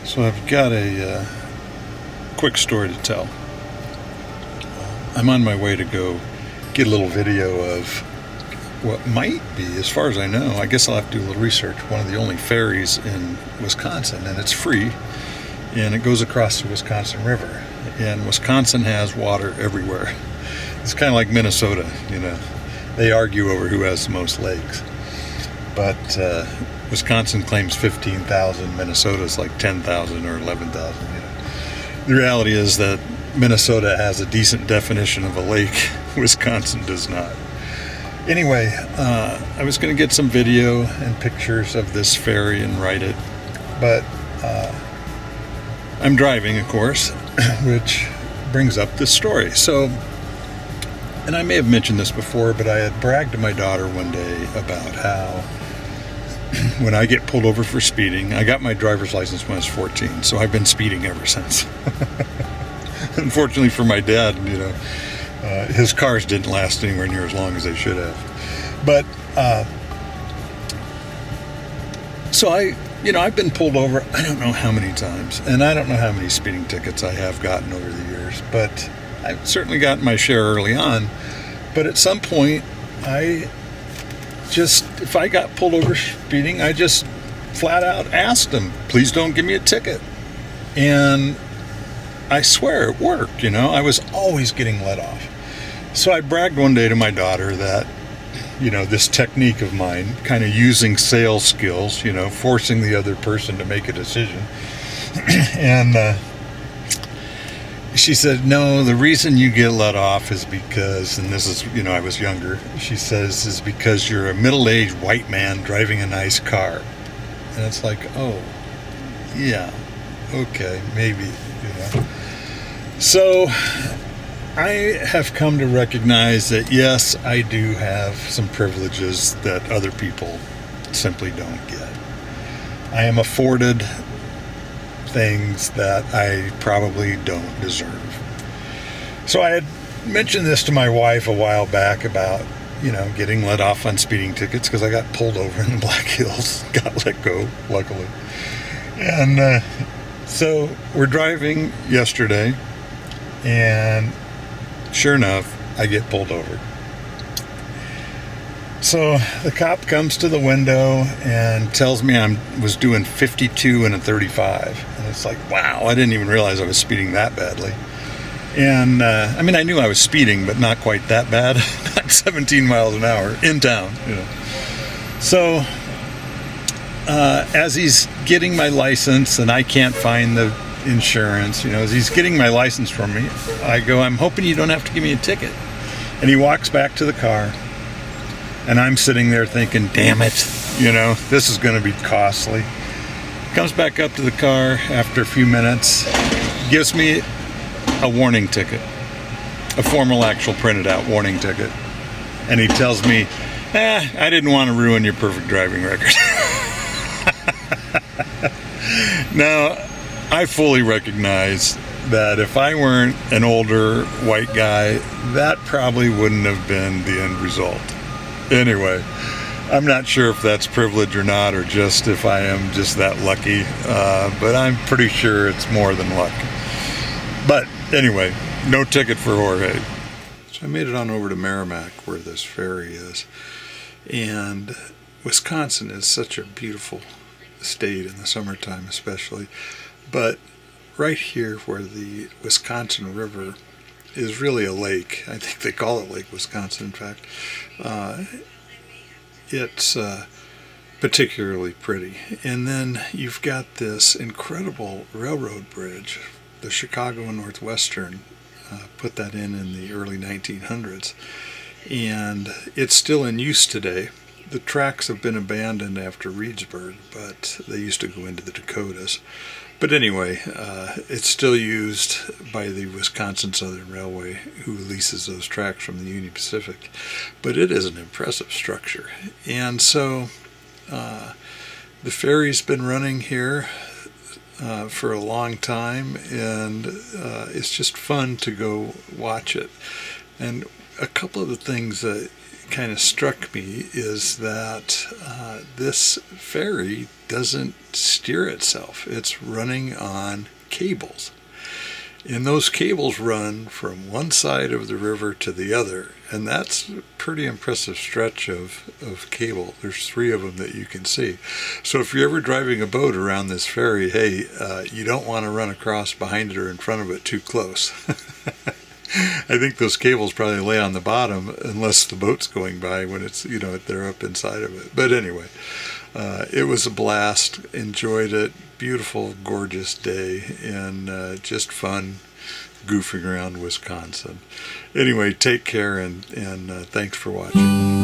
So I've got a quick story to tell. I'm on my way to go get a little video of what might be, as far as I know, I guess I'll have to do a little research, one of the only ferries in Wisconsin, and it's free, and it goes across the Wisconsin River. And Wisconsin has water everywhere. It's kind of like Minnesota, you know. They argue over who has the most lakes. But Wisconsin claims 15,000, Minnesota's like 10,000 or 11,000. You know. The reality is that Minnesota has a decent definition of a lake. Wisconsin does not. Anyway, I was going to get some video and pictures of this ferry and write it, but I'm driving, of course, which brings up this story. So, and I may have mentioned this before, but I had bragged to my daughter one day about how when I get pulled over for speeding, I got my driver's license when I was 14, so I've been speeding ever since. Unfortunately for my dad, you know, his cars didn't last anywhere near as long as they should have. But, so I've been pulled over, I don't know how many times, and I don't know how many speeding tickets I have gotten over the years, but I've certainly gotten my share early on. But at some point, if I got pulled over speeding, I just flat out asked them, please don't give me a ticket. And I swear it worked, you know, I was always getting let off. So I bragged one day to my daughter that, you know, this technique of mine, kind of using sales skills, you know, forcing the other person to make a decision. And she said, no, the reason you get let off is because, and this is, you know, I was younger, she says, is because you're a middle-aged white man driving a nice car. And it's like, oh, yeah, okay, maybe, you know. So I have come to recognize that, yes, I do have some privileges that other people simply don't get. I am afforded things that I probably don't deserve. So I had mentioned this to my wife a while back about, you know, getting let off on speeding tickets because I got pulled over in the Black Hills, got let go, luckily. And so we're driving yesterday, and sure enough, I get pulled over. So the cop comes to the window and tells me I was doing 52 and a 35. And it's like, wow, I didn't even realize I was speeding that badly. And I mean, I knew I was speeding, but not quite that bad. Not 17 miles an hour in town, you know. So as he's getting my license and I can't find the insurance, you know, as he's getting my license from me, I go, I'm hoping you don't have to give me a ticket. And he walks back to the car, and I'm sitting there thinking, damn it, you know, this is going to be costly. Comes back up to the car after a few minutes, gives me a warning ticket, a formal, actual printed out warning ticket. And he tells me, I didn't want to ruin your perfect driving record. Now, I fully recognize that if I weren't an older white guy, that probably wouldn't have been the end result. Anyway, I'm not sure if that's privilege or not, or just if I am just that lucky, but I'm pretty sure it's more than luck. But anyway, no ticket for Jorge. So I made it on over to Merrimack, where this ferry is, and Wisconsin is such a beautiful state in the summertime especially, but right here where the Wisconsin River is really a lake, I think they call it Lake Wisconsin, in fact, it's particularly pretty. And then you've got this incredible railroad bridge. The Chicago and Northwestern put that in the early 1900s, and it's still in use today. The tracks have been abandoned after Reedsburg, but they used to go into the Dakotas. But anyway, it's still used by the Wisconsin Southern Railway, who leases those tracks from the Union Pacific. But it is an impressive structure. And so the ferry's been running here for a long time, and it's just fun to go watch it. And a couple of the things that kind of struck me is that this ferry doesn't steer itself. It's running on cables. And those cables run from one side of the river to the other. And that's a pretty impressive stretch of cable. There's 3 of them that you can see. So if you're ever driving a boat around this ferry, hey, you don't want to run across behind it or in front of it too close. I think those cables probably lay on the bottom unless the boat's going by when it's, they're up inside of it. But anyway, it was a blast. Enjoyed it. Beautiful, gorgeous day, and just fun goofing around Wisconsin. Anyway, take care, and thanks for watching.